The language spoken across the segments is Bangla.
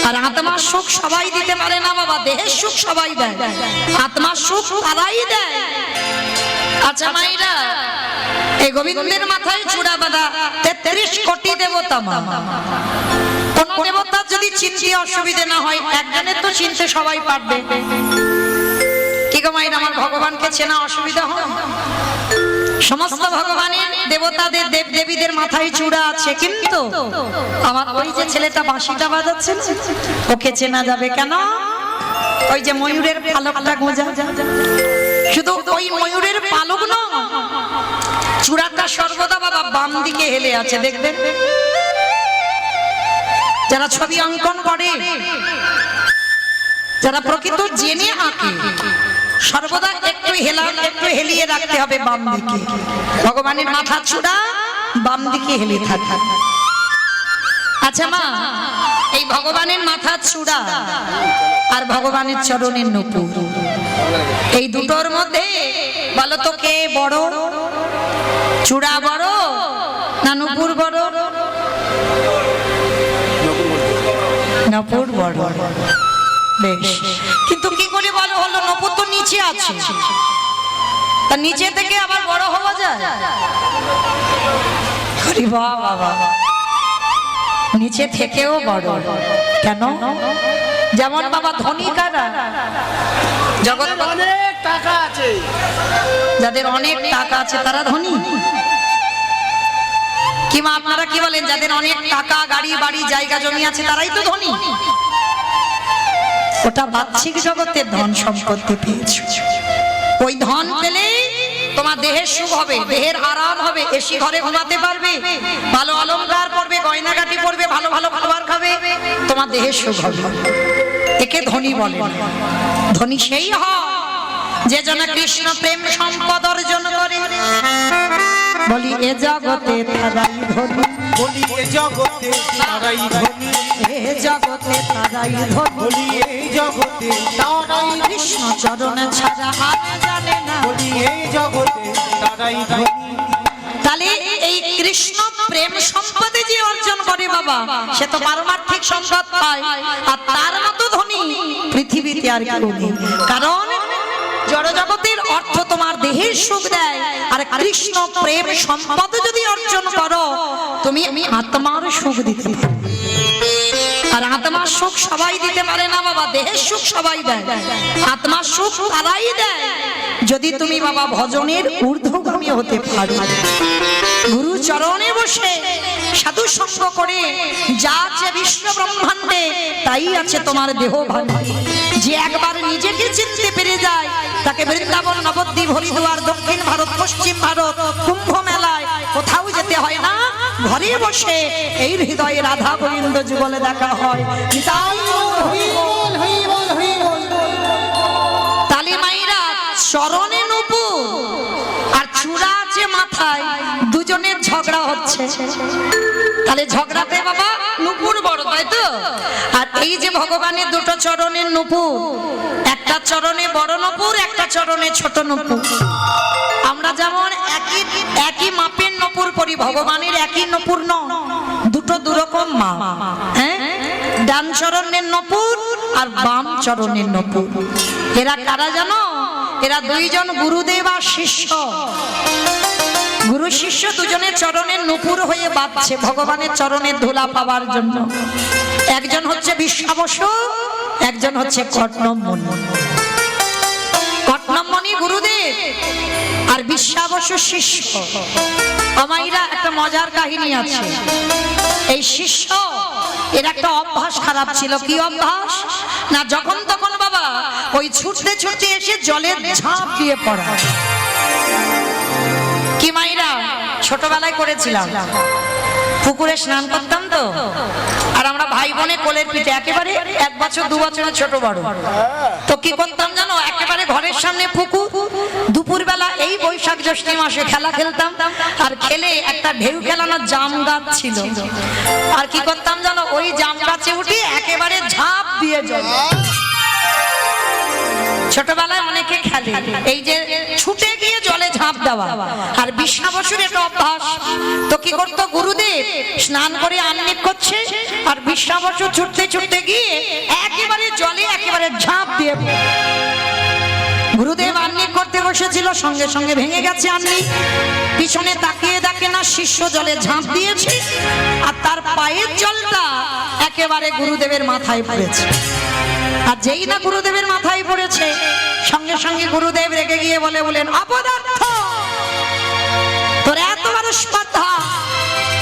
আর আত্মার সুখ সবাই দিতে পারে না বাবা, দেহের সুখ সবাই দেয়, আত্মার সুখ তারাই দেয়। আচ্ছা মাইরা, এই গোবিন্দের মাথায় চূড়া বাঁধা 33 কোটি দেবতা মা, কোন দেবতার যদি চিনতে অসুবিধা না হয়, একজনের তো চিনতে সবাই পারবে। কি গো মাইরা, আমার ভগবানকে চেনা অসুবিধা হয়? সমস্ত ভগবানের দেবতাদের দেব দেবীদের মাথায় চূড়া আছে, কিন্তু আমার ওই যে ছেলেটা বাঁশিটা বাজাচ্ছে ওকে চেনা যাবে কেন? ওই যে ময়ূরের পালকটা গোঁজা, শুধু ওই ময়ূরের পালক না, চূড়াটা সর্বদা বাবা বাম দিকে হেলে আছে। দেখবেন যারা ছবি অঙ্কন করে, যারা প্রকৃত জেনে আঁকে, সর্বদা একটু হেলিয়ে রাখতে হবে বাম দিকে। ভগবানের মাথা চূড়া বাম দিকে হেলে থাকে। আচ্ছা মা, এই ভগবানের মাথা চূড়া আর ভগবানের চরণের নূপুর, এই দুটোর মধ্যে বলো তো কে বড়? চূড়া বড় না নূপুর বড়? নূপুর বড়। বেশ, কিন্তু কি করে বলো হলো? নূপুর তো নিচে আছে, তা নিচে থেকে আবার বড় হওয়া যায়? আরে বাবা, নিচে থেকেও বড় কেন? যেমন বাবা ধনী কারা? জগৎ অনেক টাকা আছে, যাদের অনেক টাকা আছে তারা ধনী। কি মা আপনারা কি বলেন? যাদের অনেক টাকা, গাড়ি বাড়ি, জায়গা জমি আছে তারাই তো ধনী। ওটা বাহ্যিক জগতের ধন সম্পত্তি পেয়েছো, ওই ধন পেলে তোমার দেহের সুখ হবে, দেহের আরাম হবে, এসি ঘরে ঘুমাতে পারবে, ভালো অলংকার পরবে, গয়নাগাটি পরবে, ভালো ভালো খাবার খাবে, তোমার দেহের সুখ হবে। একে ধনী বলে। ধনী সেই হয় যে জন কৃষ্ণ প্রেম সম্পদ অর্জন করে। বলি এ জগতে তারাই ধনী, বলি এ জগতে তারাই ধনী, এ জগতে তারাই ধনী, বলি এই জগতে তারাই কৃষ্ণ চরণ ছাড়া আর জানে না। বলি এই জগতে তারাই ধনী। তাহলে এই কৃষ্ণ প্রেম সম্পদে যে অর্জন করে বাবা, সে তো পারমার্থিক সম্পদ পায়, আর তার মতো ধনী পৃথিবীতে আর কেউ নেই। কারণ জড় জগতের অর্থ তোমার দেহের সুখ দেয়, আর কৃষ্ণ প্রেম সম্পদ যদি অর্জন করো তুমি আত্মার সুখ দিতে পারো। আর আত্মার সুখ সবাই দিতে পারে না বাবা, দেহের সুখ সবাই দেয়, আত্মার সুখ তারাই দেয় যদি তুমি বাবা ভজনের ঊর্ধ্বগামী হতে পারো। গুরু চরণে বসে সাধু সঙ্গ করে যা আছে বিশ্ব ব্রহ্মাণ্ডে তাই আছে তোমার দেহ ভাবে। যে একবার নিজেকে চিনতে পেরে যায় তাকে বৃন্দাবন, নবদ্বীপ, হরিদ্বার, দক্ষিণ ভারত, পশ্চিম ভারত, কুম্ভ মেলায় কোথাও যেতে হয় না, ঘরে বসে এই হৃদয়ে রাধা গোবিন্দ যুগলে দেখা হয়। তালি মাইরা চরণে নূপুর আর চূড়া আছে মাথায়, দুজনের ঝগড়া হচ্ছে। তাহলে ঝগড়াতে বাবা নূপুর বড়, তাই তো? আর এই যে ভগবানের দুটো চরণের নূপুর, একটা চরণে বড় নূপুর, একটা চরণে ছোট নূপুর। আমরা যেমন একই মাপের নূপুর পরি, ভগবানের একই নূপুর নয়, দুটো দুরকম মাপ। হ্যাঁ, ডান চরণের নূপুর আর বাম চরণের নূপুর। এরা কারা জানো? এরা দুইজন গুরুদেব আর শিষ্য। গুরু শিষ্য দুজনের চরণের নূপুর হয়ে বাঁধছে ভগবানের চরণের ধুলা পাওয়ার জন্য। একজন হচ্ছে বিশ্বাবসু, একজন হচ্ছে কর্ণমণি। কর্ণমণি গুরুদেব আর বিশ্বাবসু শিষ্য। আমাইরা একটা মজার কাহিনী আছে। এই শিষ্য এর একটা অভ্যাস খারাপ ছিল। কি অভ্যাস? না যখন তখন বাবা ওই ছুটতে ছুটতে এসে জলের ঝাঁপ দিয়ে পড়া। কি মাইরা ছোটবেলায় করেছিলাম, পুকুরে স্নান করতাম তো, আর আমরা ভাই বোনে কোলের পিঠে, একেবারে 1 বছর 2 বছরের ছোট বড়। তো কি করতাম জানো? একেবারে ঘরের সামনে পুকুর, দুপুরবেলা এই বৈশাখ জ্যৈষ্ঠ মাসে খেলা খেলতাম, আর খেলে একটা ঢেউ খেলানো জাম গাছ ছিল, আর কি করতাম জানো? ওই জাম গাছে উঠে একেবারে ঝাঁপ দিয়ে জল। ছোটবেলায় অনেকে খেলে এই যে ছুটে গিয়ে জলে ঝাঁপ দেওয়া, আর 20 বছর এটা অভ্যাস। তো কি করতো গুরুদেব, স্নান করে আহ্নিক করছে আর 20 বছর ছুটতে ছুটতে গিয়ে একেবারে জলে একেবারে ঝাঁপ দিয়ে, গুরুদেব আহ্নিক করতে বসেছিল, সঙ্গে সঙ্গে ভেঙে গেছে আহ্নিক। পিছনে তাকিয়ে দেখে না শিষ্য জলে ঝাঁপ দিয়েছে, আর তার পায়ের জলটা একেবারে গুরুদেবের মাথায় পড়েছে। আর যেই না গুরুদেবের মাথায় পড়েছে, সঙ্গে সঙ্গে গুরুদেব রেগে গিয়ে বলেন, অপদার্থ, তোর এত বড় স্পর্ধা,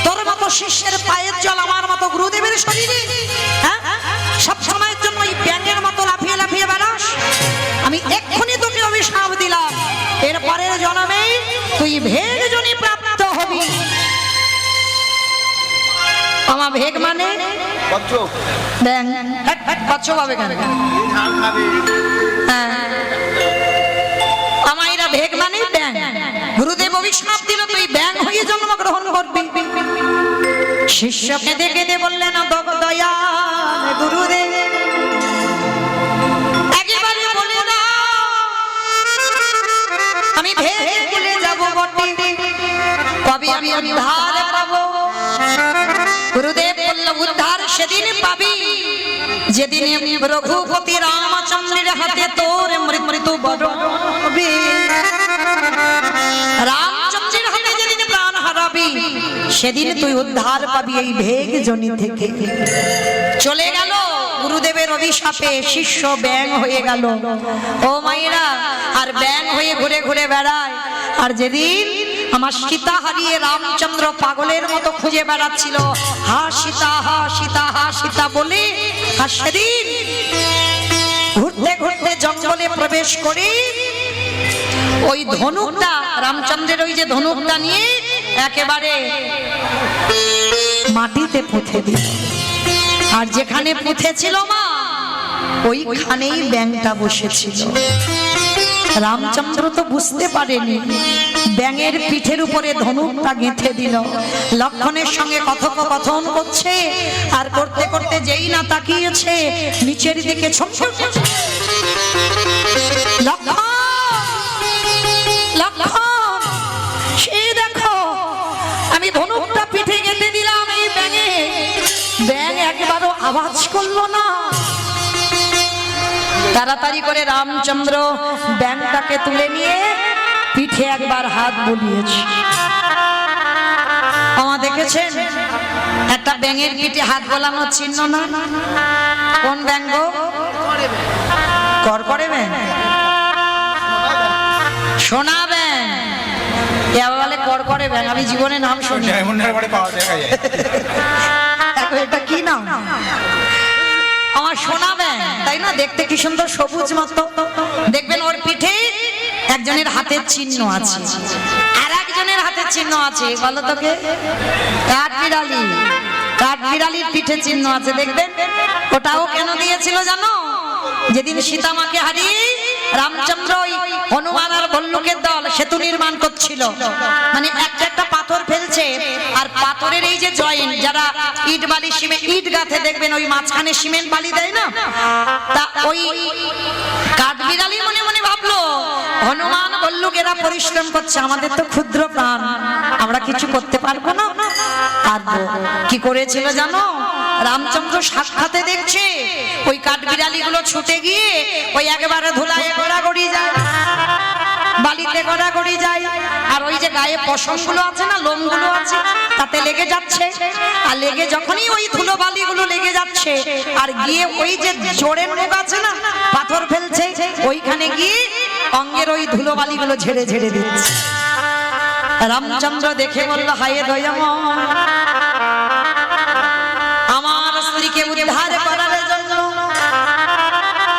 তোর মতো শিষ্যের পায়ের জল আমার মতো গুরুদেবের শরীরে, হ্যাঁ, সব সময়ের জন্য ওই ব্যাঙের মতো লাফিয়ে লাফিয়ে বেড়াস। আমি এক্ষুনি তোকে অভিশাপ দিলাম, এর পরের জন্মে তুই ভেগ জনি প্রাপ্ত হবি। আমার ভেগ মানে ব্যাঙ, কচ্ছপ হবে কেন? আমাইরা ভেগ মানে ব্যাঙ। গুরুদেব অভিশাপ দিল, তুই ব্যাঙ হয়ে জন্মগ্রহণ করবি। শিষ্য কেঁদে কেঁদে বললেন, দয়াল গুরুদেব, একেবারে বলে না, আমি ভেগে ভুলে যাব বটে, কবে আমি উদ্ধার পাবো? গুরুদেব বলল, উদ্ধার সেদিন পাবি যেদিন রঘুপতি রামচন্দ্রের হাতে তোর মৃত্যু বরণ হবে। রামচন্দ্রের হাতে যেদিন প্রাণ হারাবি, সেদিন তুই উদ্ধার পাবি এই ভেগ জনি থেকে। চলে গেল গুরুদেবের অভিশাপে, শিষ্য ব্যাঙ হয়ে গেল। ও মায়েরা, আর ব্যাঙ হয়ে ঘুরে ঘুরে বেড়ায়। আর যেদিন আমার সীতা হারিয়ে রামচন্দ্র পাগলের মতো খুঁজে বেড়াচ্ছিল, হা সীতা, হা সীতা, হা সীতা বলে, আর সেদিন ঘুরতে ঘুরতে জঙ্গলে প্রবেশ করে ওই ধনুকটা, রামচন্দ্রের ওই যে ধনুকটা নিয়ে একেবারে মাটিতে পুঁতে দিল। আর যেখানে পুঁতেছিল মা, ওইখানেই ব্যাঙটা বসেছিল। রামচন্দ্র তো বুঝতে পারেনি, ব্যাঙের পিঠের উপরে ধনুকটা গেঁথে দিল। লক্ষণের সঙ্গে কথোপকথন করছে, আর করতে করতে যেই না তাকিয়েছে নিচের দিকে, লক্ষণ, লক্ষণ, সে দেখো আমি ধনুকটা পিঠে গেঁথে দিলাম এই ব্যাঙে, ব্যাঙ একবারও আওয়াজ করলো না। তাড়াতাড়ি করে রামচন্দ্র ব্যাঙটাকে তুলে নিয়ে পিঠে একবার হাত বুলিয়েছে। আমার দেখেছেন একটা ব্যাঙের পিঠে হাত বোলানোর চিহ্ন না? কোন ব্যাঙ গো? করকরে ব্যাঙ, সোনা ব্যাঙ, বলে করকরে ব্যাঙ। আমি জীবনে নাম শুনি, এটা কি নাম? আমার সোনা ব্যাঙ, তাই না? দেখতে কি সুন্দর, সবুজ মতো। দেখবেন ওর পিঠে একজনের হাতের চিহ্ন আছে, আর একজনের হাতের চিহ্ন আছে, বলো তোকে? কাঠবিড়ালি, কাঠবিড়ালির পিঠে চিহ্ন আছে, দেখবেন। ওটাও কেন দিয়েছিল জানো? যেদিন সীতা মাকে হারিয়ে রামচন্দ্র হনুমান আর ভল্লুকের দল সেতু নির্মাণ করছিল, মানে একটা একটা পাথর ফেলছে, আর পাথরের এই যে জয়েন্ট, যারা ইট বালি সিমেন্ট ইট গাঁথে দেখবেন ওই মাঝখানে সিমেন্ট বালি দেয় না, তা ওই কাঠবিড়ালি মনে মনে ভাবলো হনুমান ভল্লুক এরা পরিশ্রম করছে, আমাদের তো ক্ষুদ্র প্রাণ, আমরা কিছু করতে পারবো না। আর কি করেছিল জানো? রামচন্দ্র সাক্ষাতে দেখছে ওই কাঠবিড়ালি গুলো ছুটে গিয়ে ওই একেবারে ধুলায় গড়াগড়ি যায়, বালিতে গড়াগড়ি যায়, আর ওই যে গায়ে পশম গুলো আছে না, লোম গুলো আছে, তাতে লেগে যাচ্ছে। আর লেগে যখনই ওই ধুলো বালি গুলো লেগে যাচ্ছে, আর গিয়ে ওই যে জোড়ের মুখ আছে না, পাথর ফেলছে, ওইখানে গিয়ে অঙ্গের ওই ধুলো বালি গুলো ঝেড়ে ঝেড়ে দিচ্ছে। রামচন্দ্র দেখে বলল, হায় দয়াময়, আমার স্ত্রীকে উদ্ধার করার জন্য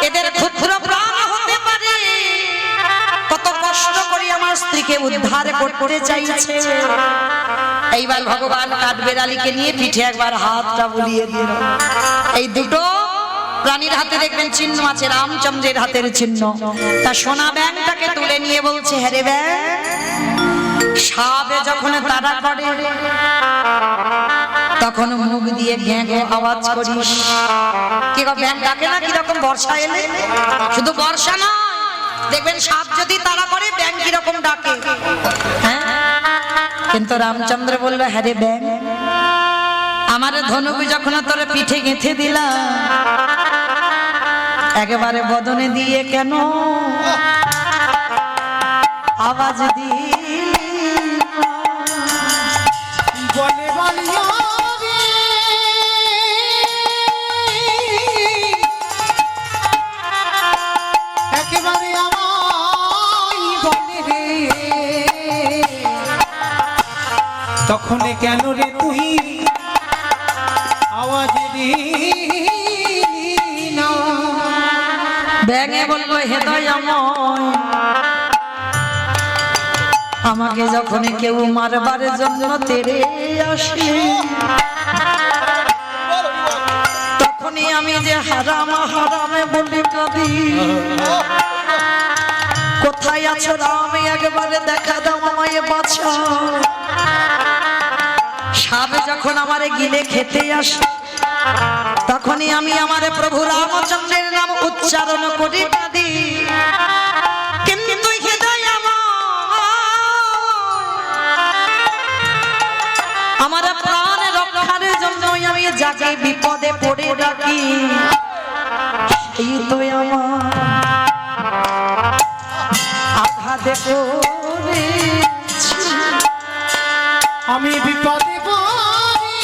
এদের ক্ষুদ্র প্রাণ হতে পারে, কত কষ্ট করে আমার স্ত্রীকে উদ্ধার করতে চাইছে। এইবার ভগবান কাঠবিড়ালিকে নিয়ে পিঠে একবার হাতটা বুলিয়ে দিল। এই দুটো প্রাণীর হাতে দেখবেন চিহ্ন আছে, রামচন্দ্রের হাতের চিহ্ন। তা সোনা ব্যাঙটাকে তুলে নিয়ে বলছে, হ্যাঁ রে ব্যাঙ, সাপে যখন তাড়া করে তখন মুখ দিয়ে গ্যাঁ গ্যাঁ আওয়াজ করিস। কি গো, ব্যাঙ ডাকে না কিরকম বর্ষা এলে? শুধু বর্ষা নয়, দেখবেন সাপ যদি তাড়া করে ব্যাঙ কিরকম ডাকে, হ্যাঁ? কিন্তু রামচন্দ্র বলল, হ্যাঁ রে ব্যাঙ, আমার ধনুক যখন তোর পিঠে গেঁথে দিলাম, একেবারে বদনে দিয়ে কেন আওয়াজ দিলি না? বলে বলিয়া রে, একেবারে আমায় বলে রে, তখন কেন রে তুই আওয়াজ দিলি না? ব্যাঙে বলল, হে দয়াময়, আমাকে যখন কেউ মারবার জন্য তেড়ে আসে, তখনই আমি যে হারাম হারামে বলে কাঁদি, কোথায় আছো রাম, একবারে দেখা দাও, আমায় বাঁচাও। সাপ যখন আমারে গিলে খেতে আসে, তখনই আমি আমার প্রভু রামচন্দ্রের নাম উচ্চারণ করি কাঁদি। কিন্তু হে দয়াময়, আমার প্রাণ রক্ষার জন্যই আমি যাকে বিপদে পড়ে ডাকি, এই তো আমার আঘাত করেছি। আমি বিপদে পড়ি,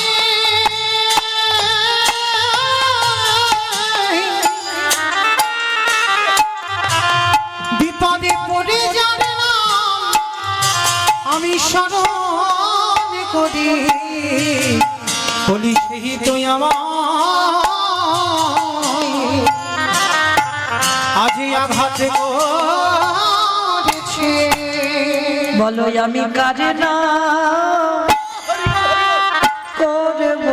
বিপদে পড়ে জানলাম আমি স্মরণ করি, বলি সেই তুই আমার আজ আঘাত করেছে। বলো আমি কার না করব,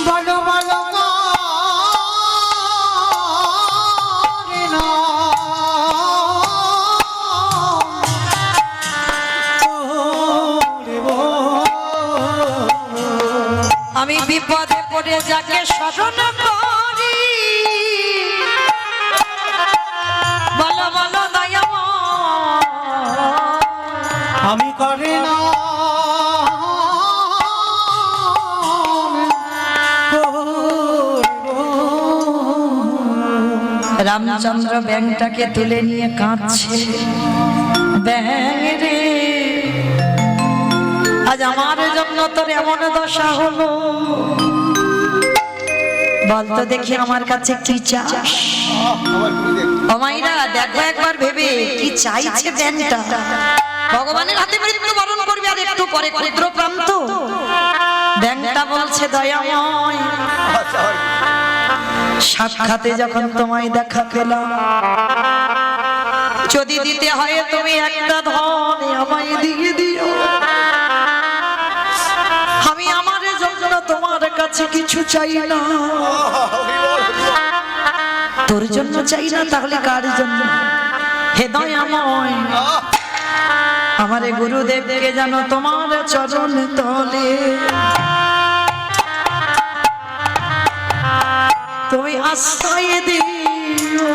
বলো বলো কারে না করব। আমি বিপদে পড়ে যাকে স্মরণ করি, বলো বলো দয়াময়, আমি করে না রামচন্দ্র ব্যাঙটাকে তুলে নিয়ে কাঁদছে, ব্যাঙ রে, আজ আমার জন্য তোর এমন দশা হলো, বলতো দেখি আমার কাছে কি চাস? ও মাইরা দেখো একবার ভেবে কি চাইছে ব্যাঙটা। ভগবানের হাতে মৃত্যুবরণ করবে আর একটু পরে, ক্ষুদ্র প্রান্ত। ব্যাঙটা বলছে, দয়াময়, সাক্ষাতে যখন তোমায় দেখা পেলাম, যদি দিতে হয় তুমি একটা ধন আমায় দিয়ে দিও, আমি আমার জন্য তোমার কাছে কিছু চাই না। তোর জন্য চাই না, তাহলে কার জন্য? হে দয়াময়, আমার গুরুদেবকে জানো তোমার চরণ তলে তুমি আশ্রয় দিও।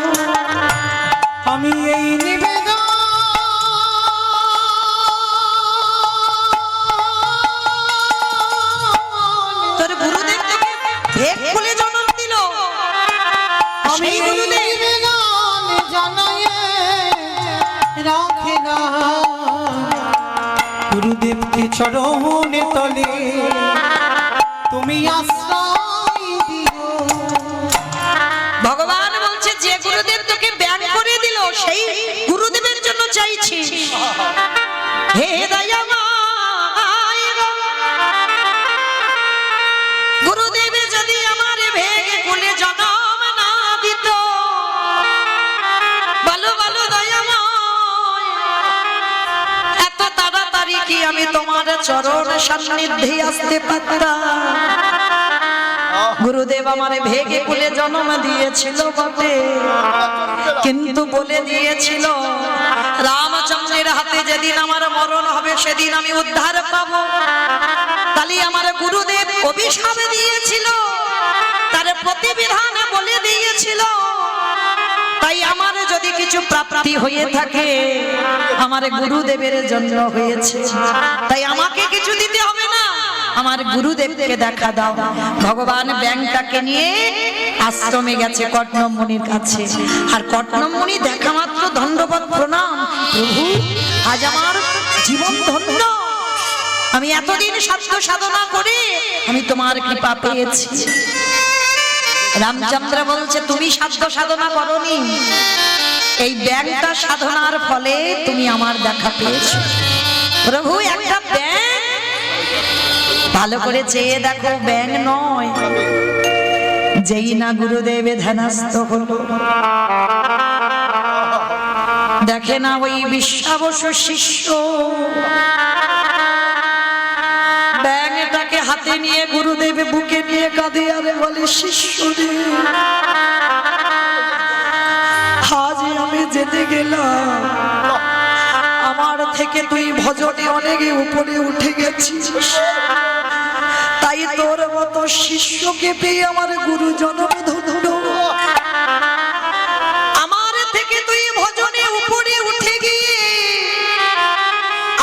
আমি এই নিবেদন তোর গুরুদেব তোকে ভেক খুলে জন্ম দিল, আমি সেই এই গুরুদেব নিবেদন জানাই রাখে না, গুরুদেবকে চরণে তলে তুমি আশ্রয় দিও। ভগবান বলছে, যে গুরুদেব তোকে ব্যান করে দিল সেই গুরুদেবের জন্য চাইছি। হে দয়াময়, গুরুদেব যদি আমার ভেঙে খুলে জন্ম না দিত, বলো বলো দয়াময়, এত তাড়াতাড়ি কি আমি তোমার চরণ সান্নিধ্যে আসতে পারতাম? গুরুদেব আমারে ভেগে কুলে জন্ম দিয়েছিল বটে, কিন্তু বলে দিয়েছিল রামচন্দ্রের হাতে যেদিন আমার মরণ হবে সেদিন আমি উদ্ধার পাব। তাহলে আমার গুরুদেব অভিশাপ দিয়েছিল, তার প্রতিবিধানে বলে দিয়েছিল, তাই কিছু প্রাপ্তি হয়ে থাকে আমার গুরুদেবের জন্য হয়েছে, তাই আমাকে কিছু দিতে হবে না, আমার গুরুদেবকে দেখা দাও। ভগবান ব্যাংটাকে নিয়ে আশ্রমে গেছে কটনম মুনির কাছে, আর কটনম মুনি দেখা মাত্র দণ্ডবত প্রণাম, প্রভু আজ আমার জীবন ধন্য, আমি এতদিন সাধ্য সাধনা করে আমি তোমার কৃপা পেয়েছি। রামচন্দ্র বলছে তুমি সাধ্য সাধনা করনি, এই ব্যাংটা সাধনার ফলে তুমি আমার দেখা পেয়েছো। প্রভু একটা ব্যাং, ভালো করে চেয়ে দেখো ব্যাং নয়। যেই না গুরুদেবে ধ্যানস্থ হলো, দেখে না ওই বিশ্বাবসু শিষ্য ব্যাংটাকে হাতে নিয়ে গুরুদেব বুকে নিয়ে কাঁদে, আরে বলে শিষ্য রে, আজ আমি যেতে গেলাম, আমার থেকে তুই ভজনে অনেকে উপরে উঠে গেছিস, তাই তোর মতো শিষ্যকে পেয়ে আমার গুরু জনম ধন্য, আমার থেকে তুই ভজনে উপরে উঠে গিয়ে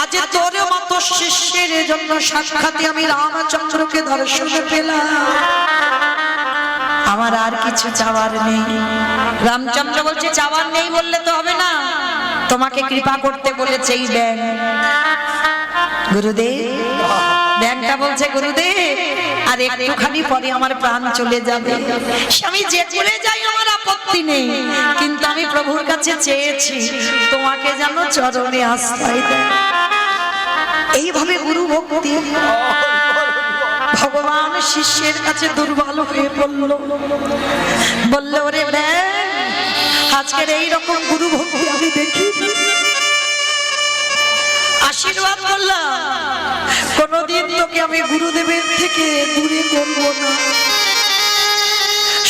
আজ তোর মতো শিষ্যের জন্য সাক্ষাৎ আমি রামচন্দ্রকে দর্শন পেলাম, আমার আর কিছু চাওয়ার নেই। রামচন্দ্র বলছে চাওয়ার নেই বললে তো হবে না, তোমাকে কৃপা করতে বলেছে এই ব্যাং। গুরুদেব, ব্যাংটা বলছে গুরুদেব আর একটুখানি পরে আমার প্রাণ চলে যাবে, আমি যে চলে যাই আমার আপত্তি নেই, কিন্তু আমি প্রভুর কাছে চেয়েছি তোমাকে যেন চরণে আশ্রয় দেয়। এইভাবে গুরু ভক্তি, ভগবান শিষ্যের কাছে দুর্বল হয়ে পড়ল, বলল ওরে ব্যাং, আজকের এইরকম গুরু ভক্তি আমি দেখি, আশীর্বাদ করলাম কোনদিন তোকে আমি গুরুদেবের থেকে দূরে করব না,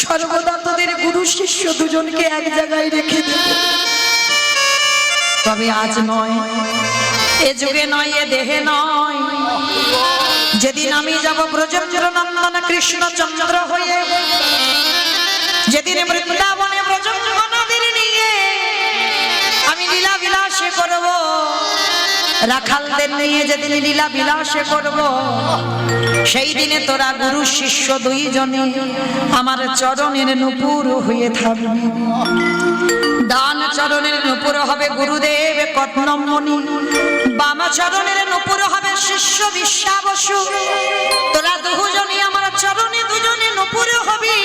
সর্বদা তোদের গুরু শিষ্য দুজনকে এক জায়গায় রেখে দেব, তবে আজ নয়, এ যুগে নয়, এ দেহে নয়, যেদিন আমি যাব ব্রজেন্দ্র নন্দন কৃষ্ণচন্দ্র হয়ে, যেদিন বৃন্দাবনে ব্রজগণাদের নিয়ে আমি লীলা বিলাসে করব, রাখালদের নিয়ে যেদিন লীলা বিলাসে করব, সেই দিনে তোরা গুরু শিষ্য দুইজনে আমার চরণের নূপুর হয়ে থাকবে। ডান চরণের নূপুর হবে গুরুদেব কটনম মুনি, বাম চরণের নূপুর হবে শিষ্য বিশ্বাবসু, তোরা দুজনই আমার চরণে দুজনে নূপুর হবি,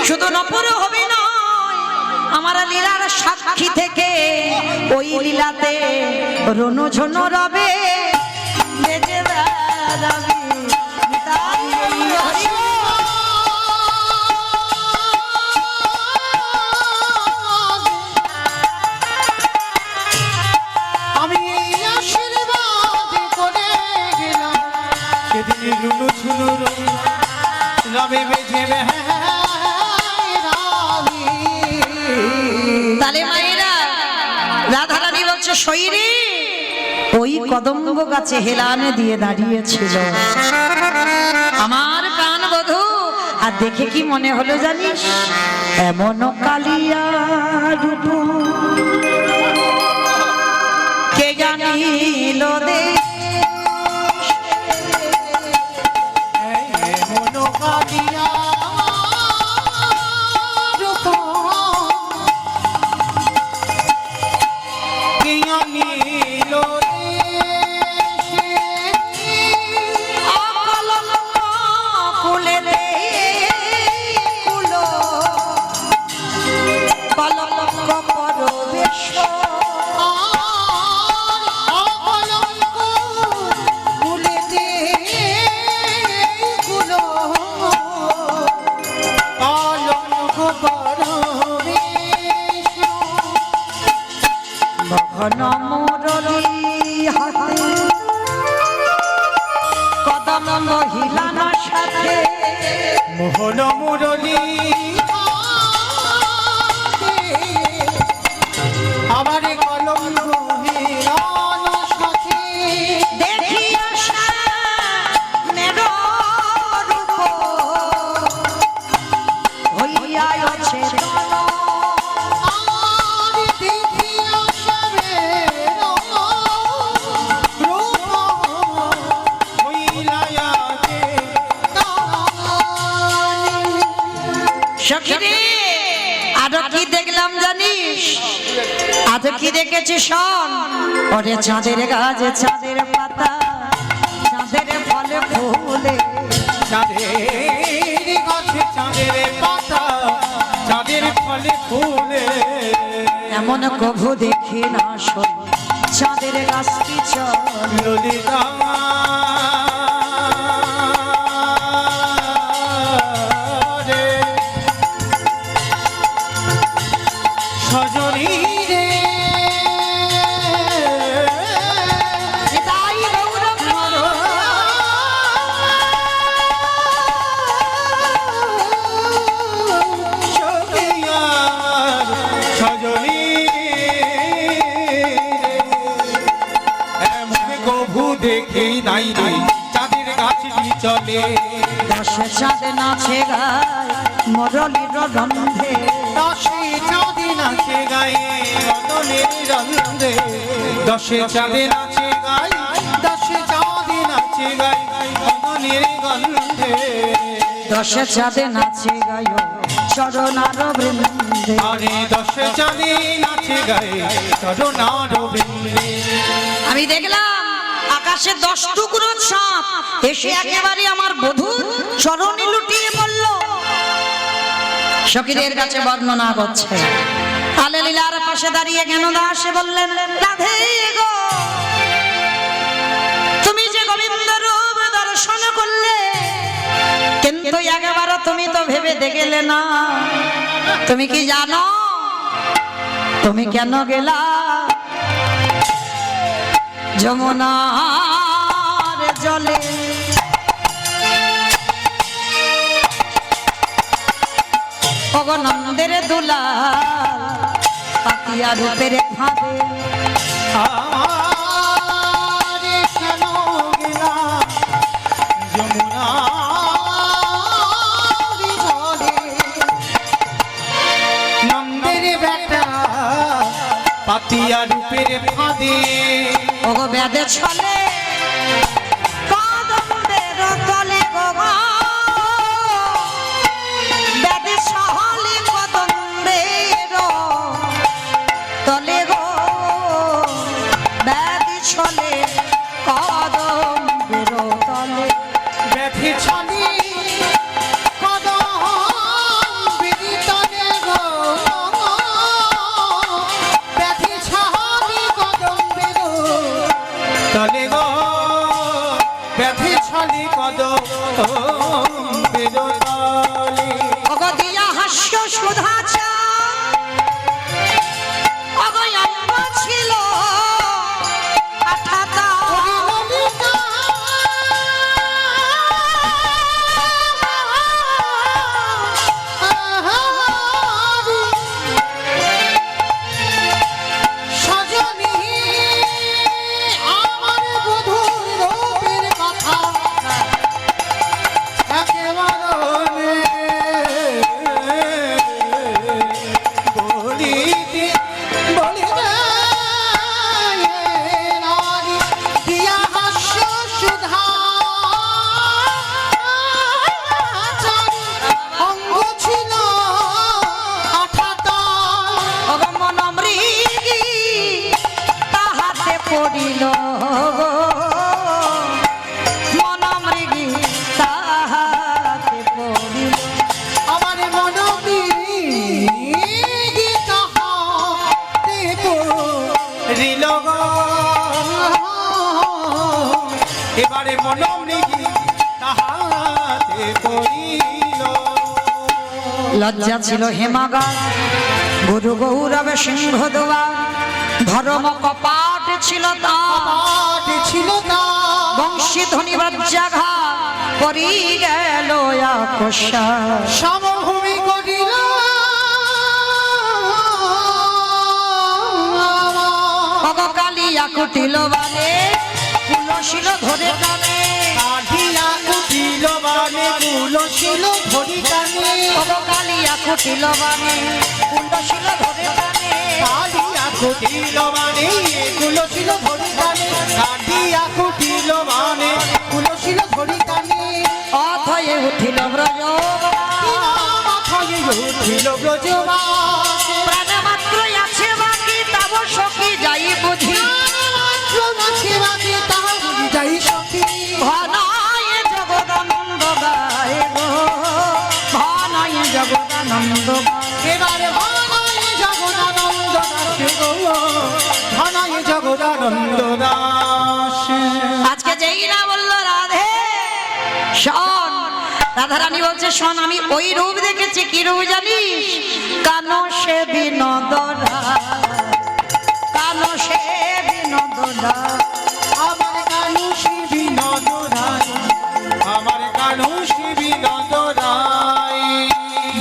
শুধু নূপুর হবি না, আমার লীলার সাক্ষী থেকে ওই লীলাতে রণ ঝন রবে, বেজে বেড়াবি তাই হরি। আমি আশীর্বাদ করে গেলাম, সেদিন রুনু ঝুনু রবে বেজে বেড়াবি। তালে মায়েরা রাধারানী বলছে শৈরী ওই কদম্ব গাছে হেলানে দিয়ে দাঁড়িয়েছিল আমার প্রাণ বধূ, আর দেখে কি মনে হলো জানিস, এমন কালিয়া রূপ কে জানিল দে, এমন কালিয়া রূপ কে জানিল কদম হিলানোর সাথে মোহন মুরলী আমার কলম সাথে দেখি আসা মেঘ রূপ হইয়া আছে সখীরে আরো কি দেখলাম জানিস? আজ কি দেখেছি শোন। ওরে চাঁদের গাছ চাঁদের পাতা চাঁদের ফলে ফুলে, চাঁদের গাছে চাঁদের পাতা চাঁদের ফলে ফুলে, এমন কভু দেখি না শোন চাঁদের গাছটি চল। ললিতা রে সজনী রে তাই গৌরব সজনী এমন কভু দেখি নাই রে চাঁদের গাছটি চলে, দশে চাঁদ নাচে গায় মরলির রন্ধে, দশে চাঁদে নাচে গায়ে রতনের রন্ধে, দশে চাঁদে নাচে গায়ে দশে চাঁদে নাচে গায়ে রতনের গন্ধে, দশে চাঁদে নাচে গায় চরণার বৃন্দে। আরে দশে চাঁদে নাচে গায়ে চরণার বৃন্দে। আমি দেখলাম আকাশে 10 টুকরো চাঁদ এসে একেবারে আমার বধূর চরণে লুটিয়ে পড়ল। সখীদের কাছে বর্ণনা করছে। আলে লীলার পাশে দাঁড়িয়ে জ্ঞানদা এসে বললেন, রাধে গো তুমি যে গোবিন্দ রূপ দর্শন করলে, কিন্তু একেবারে তুমি তো ভেবে দেখলে না। তুমি কি জানো তুমি কেন গেলা যমুনার জলে? অগনন্দের দুলাল পাতিয়া রূপের ফাঁদে, আমারে কেন গেলা যমুনার জলে, নন্দের বেটা পাতিয়া রূপের ফাঁদে, ওগো ব্যাধে ছলে কদম্বের তলে গো মা, ব্যাধে ছলে কদম্বের তলে গো, ব্যাধে ছলে কদম্বের তলে, ব্যাধি ছলে কদম্বের তলে গো, ব্যাধি ছলে কদম্বের তলে গো, ব্যাধি ছলে কদম্বের তলে। ওগো দিয়া হাস্য সুধা চা, ওগো অঙ্গ ছিল আঠাতা, সজনী আমার বধূর রূপের কথা একেবারে বলিতে বলিবে নারী দিয়া হাস্য সুধা অঙ্গ ছিল আঠাটা, ওগো মন মৃগী তাহাতে পড়িল গো, মন মৃগী তাহাতে পড়িল, আমার মনবি তাহাতে পড়িল গো, এবারে মনমৃগী তাহাতে পড়িল। লজ্জা ছিল হেমাগা গুরু গৌরব সিংহ দুয়ার, ধর্ম কপাট ছিল তার, পাঠ ছিল তা বংশী ধ্বনি বজ্রাঘা পরি গেল আকশা, সমভূমি করিল অগ কালিয়া কুটিল বানে কুলশীল ধরে টানে, কাঠিয়া কুটিল বানে কুলশীল ধরি টানে, অগ কালিয়া কুটিল বানে কুলশীল ধরে টানে, কাঠিয়া কুটিল বানে কুলশীল ধরি টানে, কাঠিয়া কুটিল বানে কুলশীল ধরি টানে, অথয়ে উঠিল ব্রজ মাথায় উঠিল ব্রজবাসে প্রাণ মাত্রই আছে বাকি তব সখী যাই বুঝি যাই সখী ঘনায় জগদানন্দ গায় গো ঘনায় জগদানন্দ এবারে ভানায় জগদানন্দ দাস গো ভানায় জগদানন্দ দাস আজকে যেই না বললো রাধে শোন, রাধারানী বলছে শোন, আমি ওই রূপ দেখেছি, কি রূপ জানিস? কানো সে বিনোদরা, কানো সে বিনোদরা, আমার কানুষি বিনোদ রায় আমার কানুষি বিনোদ রায়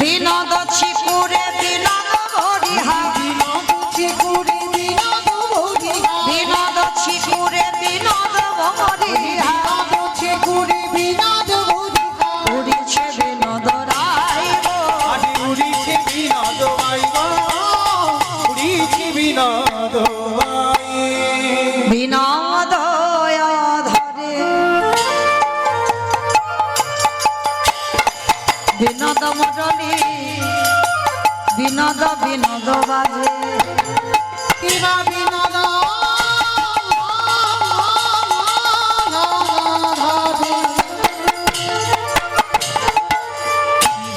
বিনোদ ছিপুরে বিনোদ ভরিহা, বিনোদ চিকুরে বিনোদ ভরিহা বিনোদ ছিপুরে বিনোদ ভরিহা, বিনোদ চিকুরে বিনোদ ভরিহা উড়িছে বিনোদ রায় গো। আরে উড়িছে বিনোদ রায় গো উড়িছে বিনোদ রায় বিনোদ ধরে বিনোদ মুরলী, বিনোদ বিনোদ বাজে, কিবা বিনোদ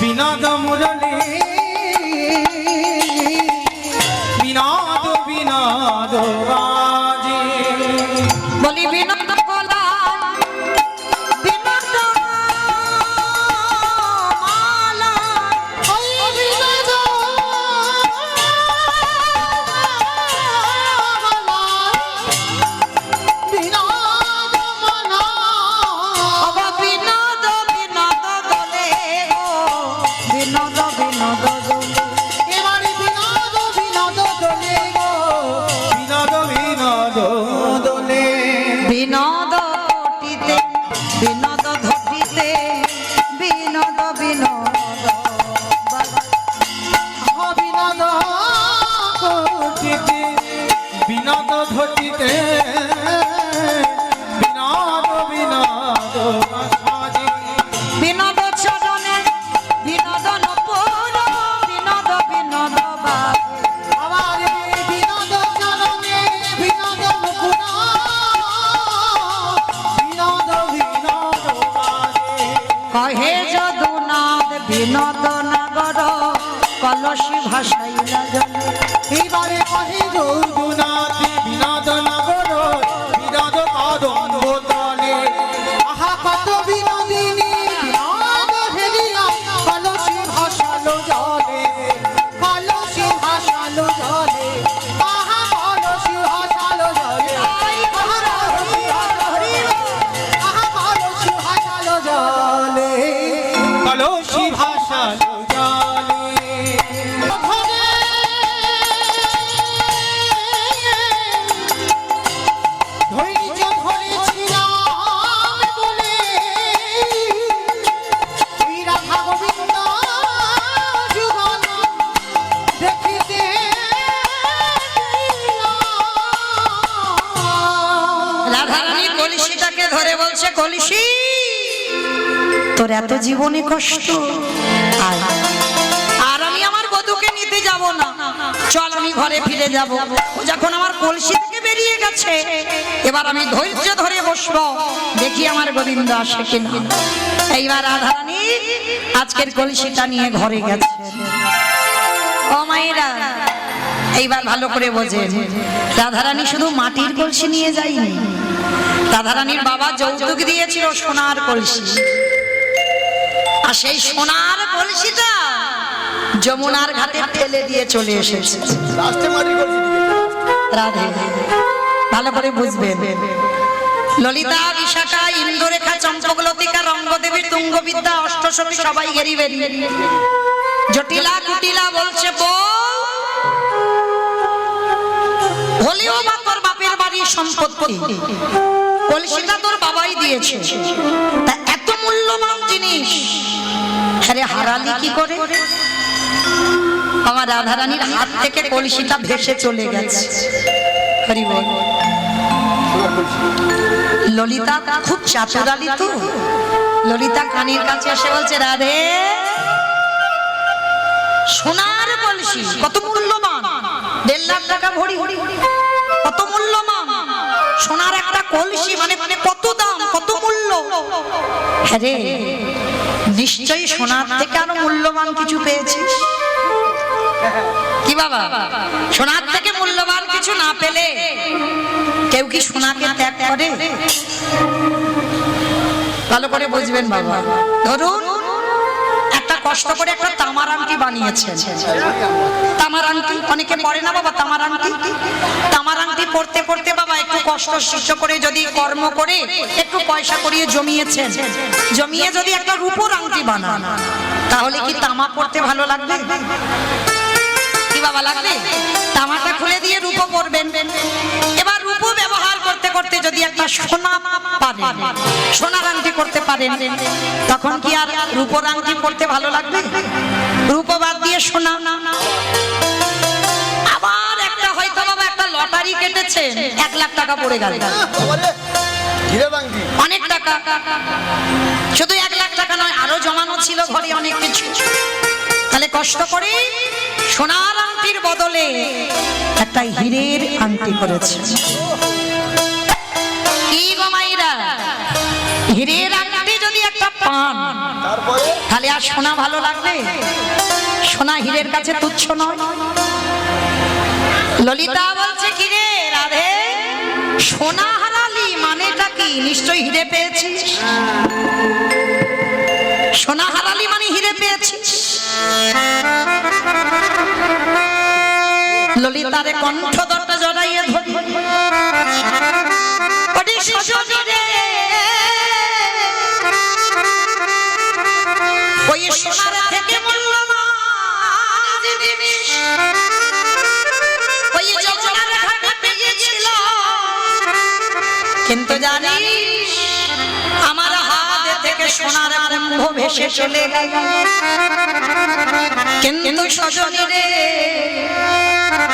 বিনোদ মুরলী বিনোদ বিনোদ বাজে বলি বিনোদ কলা, বিনোদ মালা, অবা বিনোদ বিনোদ দলে গো, বিনোদ বিনোদ দলে, এবারে বিনোদ বিনোদ দোলে গো বিনোদ বিনোদ দোলে বিনোদ কোটিতে, বিনোদ ধটিতে, বিনোদ বিনোদ বাজে। বিনোদ ঘটিতে বিনোদ ঘটিতে বিনোদ বিনোদ সাজে বিনোদ চরণে বিনোদন পুর, বিনোদ বিনোদ বাজে। আমার বিনোদ চরণে বিনোদ মুকুট বিনোদ বিনোদ বাজে কহে যদুনাথ বিনোদ নগর, কলসী ভাসাইলা জলে, এইবারে কহে যৌদুনাথ বিনোদ নগর বিনোদ কদম্ব তলে আহা কত বিনোদিনী বিনোদ হেরিয়া কলসী ভাসালো জলে কলসী ভাসালো জলে আহা কলসী ভাসালো জলে আহা কলসী ভাসালো জলে কলসী ভাসালো জলে ধৈর্য ধরেছিলাম বলে এই রাধা গোবিন্দ যুগল দেখিতে রাধারানী কলসিটাকে ধরে বলছে, কলসি তোর এত জীবনে কষ্ট, আয়। আর আমি আমার বধূকে নিতে যাব না, চল আমি ঘরে ফিরে যাব। ও যখন আমার কলসি থেকে বেরিয়ে গেছে, এবার আমি ধৈর্য ধরে বসবো, দেখি আমার গোবিন্দ আসে কিনা। এইবার রাধারানী আজকের কলসিটা নিয়ে ঘরে গেছে। ও মায়েরা, এইবার ভালো করে বোঝেন, রাধারানী শুধু মাটির কলসি নিয়ে যায়নি, রাধারানীর বাবা যৌতুক দিয়েছিল সোনার কলসি, আর সেই সোনার কলসিটা যমুনার ঘাটে ফেলে দিয়ে চলে এসেছে। রাধে, ভালো করে বুঝবেন, ললিতা, বিশাখা, ইন্দুরেখা, চম্পকলতিকা, রঙ্গদেবী, তুঙ্গবিদ্যা, অষ্টসখী সবাই গেরি বেরি, জটিলা কুটিলা বলছে বউ হলেও বা তোর বাপের বাড়ির সম্পত্তি, কলসিটা তোর বাবাই দিয়েছে, তা এত মূল্যবান জিনিস আরে হারালি কি করে? আমার রাধারানীর হাত থেকে কলসিটা ভেসে চলে গেছে। হরি বল। ললিতা খুব চাতুরালি তো, ললিতা কানের কাছে এসে বলছে, রাধে সোনার কলসি কত মূল্যবান, 1.5 লাখ টাকা ভরি, কত মূল্যবান সোনার একটা কলসি, মানে কত দাম, কত মূল্য। হ্যাঁ রে, নিশ্চয়ই সোনার থেকে আরো মূল্যবান কিছু পেয়েছিস কি বাবা? সোনার থেকে মূল্যবান কিছু না পেলে কেউ কি সোনাকে ত্যাগ করে? ভালো করে বুঝবেন বাবা। ধরুন একটা কষ্ট করে একটা তামার আংটি বানিয়েছেন, তামার আংটি অনেকে পড়ে না বাবা, তামার আংটি, তামার আংটি পড়তে পড়তে বাবা একটু কষ্ট সহ্য করে যদি কর্ম করে একটু পয়সা করিয়ে জমিয়েছেন, জমিয়ে যদি একটা রূপোর আংটি বানান, তাহলে কি তামা পড়তে ভালো লাগবে কি বাবা? লাগবে? তামাটা খুলে দিয়ে রূপো পরবেন। এবার রূপো ব্যবহার করতে করতে যদি একটা সোনা পারেন, সোনার আংটি করতে পারেন, তখন কি আর রূপোর আংটি পরতে ভালো লাগবে? রূপো বাদ দিয়ে সোনা। আবার একটা হয়তো বাবা একটা লটারি কেটেছেন, 1 লাখ টাকা পড়ে গেল, অনেক টাকা, শুধু 1 লাখ টাকা নয় আরো জমানো ছিল ঘরে অনেক কিছু। তাহলে কষ্ট করে সোনার আংটির বদলে একটা হীরের আংটি করেছে। কি গো মাইরা, হীরের আংটি যদি একটা পান তাহলে আর সোনা ভালো লাগবে? সোনা হীরের কাছে তুচ্ছ নয়। ললিতা বলছে কি রে রাধে, সোনা হারালি মানেটা কি? নিশ্চয়ই হীরে পেয়েছিস। সোনা হারালি মানে হীরে পেয়েছিস। ললিতারে কণ্ঠদরটা জড়াইয়ে ধরি, ওরে সজনী রে, ওই সোনার থেকে মূল্যবান জিনিস ওই যমুনার ঘাটে পেয়েছিল, কিন্তু জানিস আমার হাত থেকে সোনার কুম্ভ ভেসে চলে গেল। কিন্তু সজনী রে,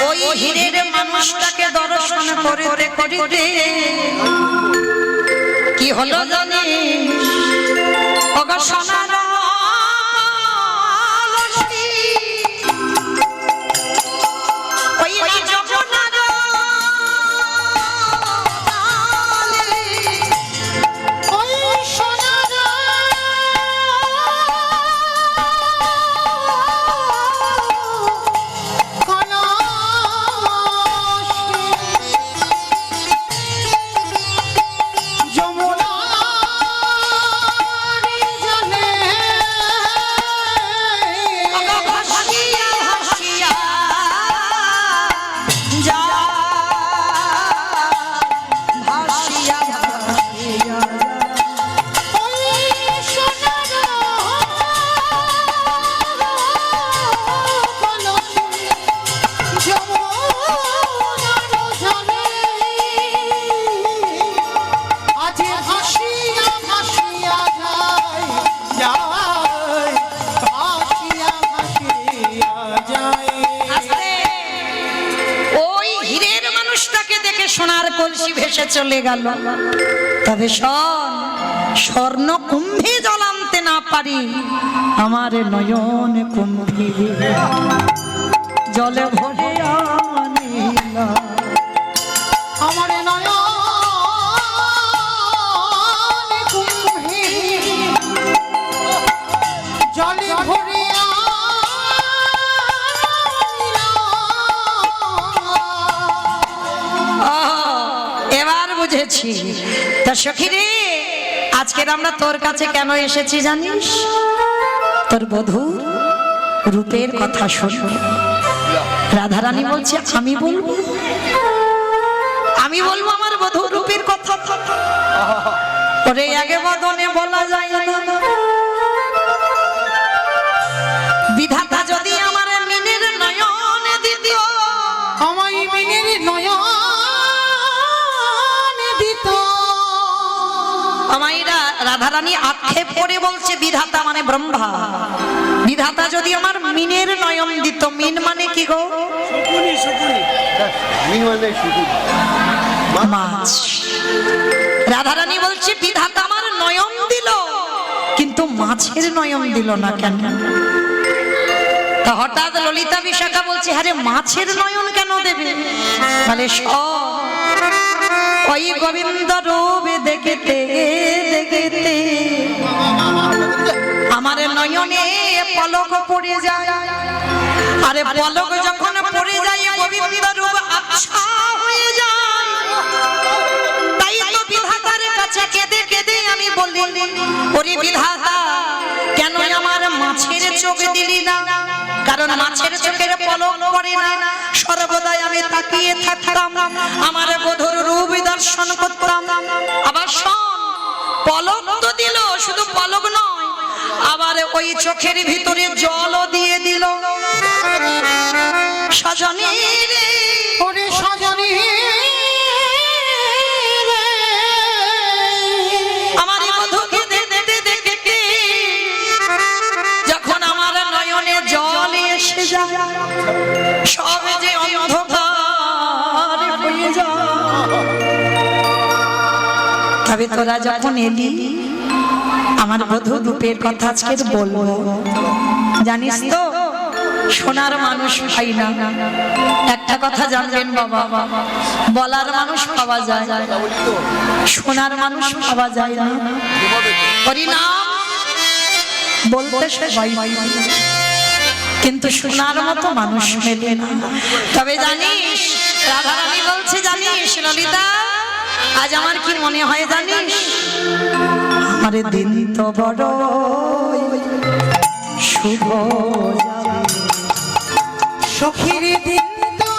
ওই হীরের মানুষটাকে দর্শন করিতে করিতে কি হলো জানিস? ওগো সোনার লস্যি, ওই যমুনার ওই সোনার সোনার কলসি ভেসে চলে গেল। তবে স্বর্ণ কুম্ভে জল আনতে না পারি, আমার নয়ন কুম্ভে জলে ভরে আনিলা, আমার নয়ন কুম্ভে জলে ভরে বুঝেছি। তা সখী রে, আজকের আমরা তোর কাছে কেন এসেছি জানিস? তোর বধূর রূপের কথা শুনে রাধারানী বলছে আমি বলবো, আমি বলবো আমার বধূর রূপের কথা। ওরে আগে বদনে বলা যায় না, বিধাতা যদি আমার মিনের নয়ন দিত, আমায় মিনের নয়ন আমাইরা রাধারানী আক্ষেপ করে বলছে বিধাতা মানে ব্রহ্মা, বিধাতা যদি আমার মিনের নয়ন দিত। মিন মানে কি গো? মাছ। রাধারানী বলছে বিধাতা আমার নয়ন দিল, কিন্তু মাছের নয়ন দিল না কেন? তা হঠাৎ ললিতা বিশাখা বলছে, আরে মাছের নয়ন কেন দেবে? বলে ওই গোবিন্দ রূপ দেখতে দেখতে আমার নয়নে পলক পড়ে যায়। আরে পলক যখন পড়ে যায় গোবিন্দ রূপ আচ্ছা হয়ে যায়। তাই তো বিধাতার কাছে কেঁদে কেঁদে আমি বলি, ওরে বিধাতা কেন আমার মাছের চোখ দিলি না? কারণ মাছের চোখের পলক পড়ে না, সর্বদাই আমি তাকিয়ে থাকতাম, আমার বধূর রূপ দর্শন করতাম। আবার শোন, পলক তো দিল, শুধু পলক নয়, আবার ওই চোখের ভিতরে জলও দিয়ে দিল। সজনী রে, ওরে সজনী আমার বধূকে দেখতে দেখতে যখন আমার নয়নে জল এসে যায়, সব যে অন্ধকার হয়ে যায়। তবে তোরা যখন এলি, আমার বধূ রূপের কথা আজকে বলবো। জানিস তো, শোনার মানুষ পাই না। একটা কথা জানবেন বাবা, বলার মানুষ পাওয়া যায়, শোনার মানুষ পাওয়া যায় না। হরিনাম বলতে সবাই, কিন্তু শোনার মতো মানুষ মেলে না। তবে জানিস, রাধারানী বলছে, জানিস ললিতা, আজ আমার কি মনে হয় জানিস? আমার দিন তো বড় শুভ, সখীর দিন তো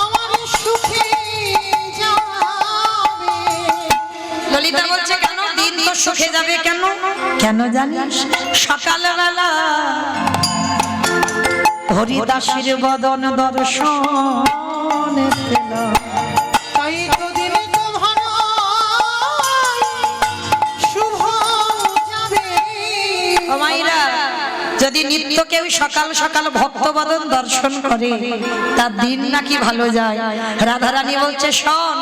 আমার সুখে যাবে। ললিতা বলছে, কেন দিন তো সুখে যাবে? কেন কেন জানিস? সকালবেলা হরিদাসের বদন দর্শন পেলাম। তাই তো দিন তো ভালো শুভ যাবে। ও মাইরা, যদি নিত্য কেউ সকাল সকাল ভক্তবদন দর্শন করে, তার দিন নাকি ভালো যায়। রাধারানী বলছে, শোন,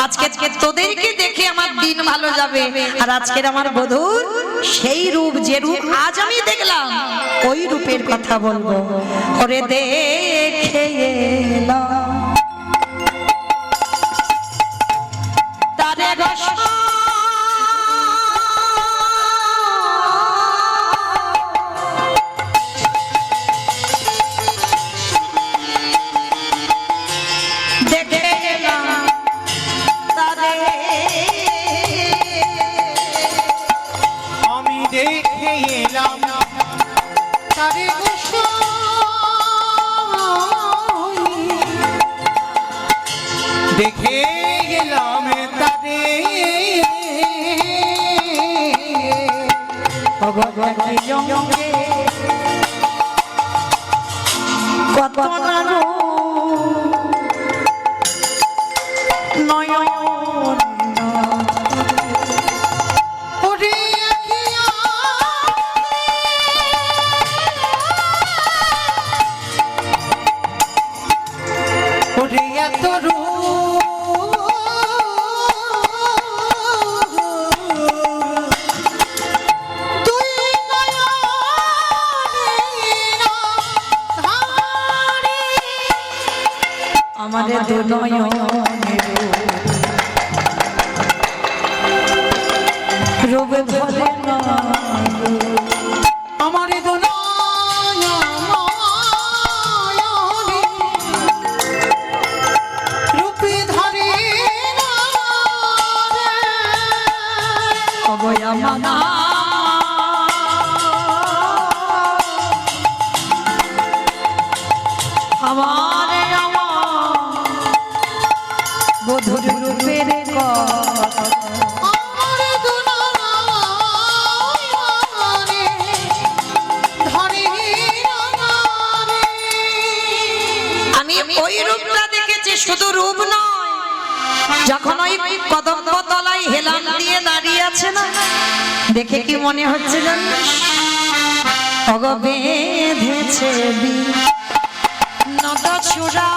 আজকে তোদেরকে দেখে আমার দিন ভালো যাবে। আর আজকের আমার বধূর সেই রূপ, যে রূপ আজ আমি দেখলাম, ওই রূপের কথা বলবো। ওরে দেখে এলাম তারে রস, দেখে এলাম তারে, আমি দেখে এলাম তারে দেখে গেলাম তারে। ভগবতী জঙ্গে কত না নয়ন, ওরে আখিয়া ওরে এত তুই আমাদের দু নয়নের রূপ ধরে না, আমার রূপে ধরে না রে। অবয়া মানা আমার বধুর রূপের কথা, আমার দুলারে ধরে না রে। আমি ওই রূপটা দেখেছি, শুধু রূপ নয়, যখন ওই কদম্ব তলায় হেলান দিয়ে দাঁড়িয়ে আছে না, দেখে কি মনে হচ্ছে জানিস? অগ বেঁধেছে নদ চূড়া